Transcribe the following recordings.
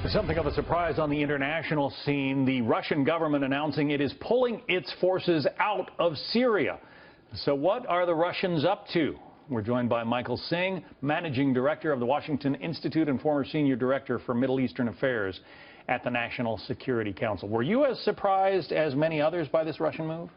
Something of a surprise on the international scene, the Russian government announcing it is pulling its forces out of Syria. So what are the Russians up to? We're joined by Michael Singh, Managing Director of the Washington Institute and former Senior Director for Middle Eastern Affairs at the National Security Council. Were you as surprised as many others by this Russian move?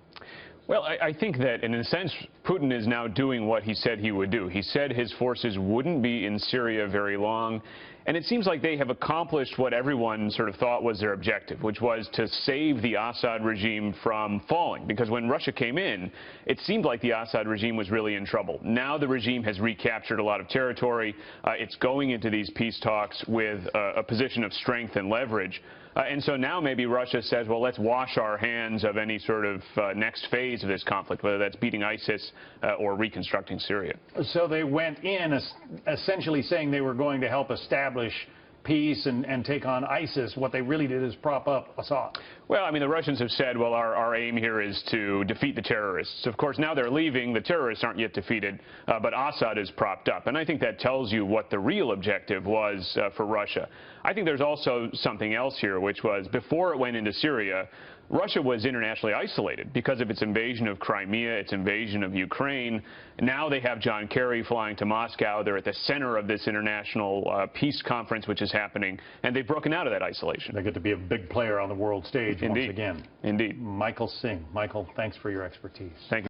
Well, I think that, in a sense, Putin is now doing what he said he would do. He said his forces wouldn't be in Syria very long, and it seems like they have accomplished what everyone sort of thought was their objective, which was to save the Assad regime from falling. Because when Russia came in, it seemed like the Assad regime was really in trouble. Now the regime has recaptured a lot of territory. It's going into these peace talks with a position of strength and leverage. And so now maybe Russia says, well, let's wash our hands of any sort of next phase of this conflict, whether that's beating ISIS or reconstructing Syria. So they went in essentially saying they were going to help establish peace and take on ISIS. What they really did is prop up Assad. Well, I mean, the Russians have said, well, our aim here is to defeat the terrorists. Of course, now they're leaving. The terrorists aren't yet defeated, but Assad is propped up. And I think that tells you what the real objective was for Russia. I think there's also something else here, which was before it went into Syria, Russia was internationally isolated because of its invasion of Crimea, its invasion of Ukraine. Now they have John Kerry flying to Moscow. They're at the center of this international peace conference, which is happening, and they've broken out of that isolation. They get to be a big player on the world stage once again. Indeed. Michael Singh. Michael, thanks for your expertise. Thank you.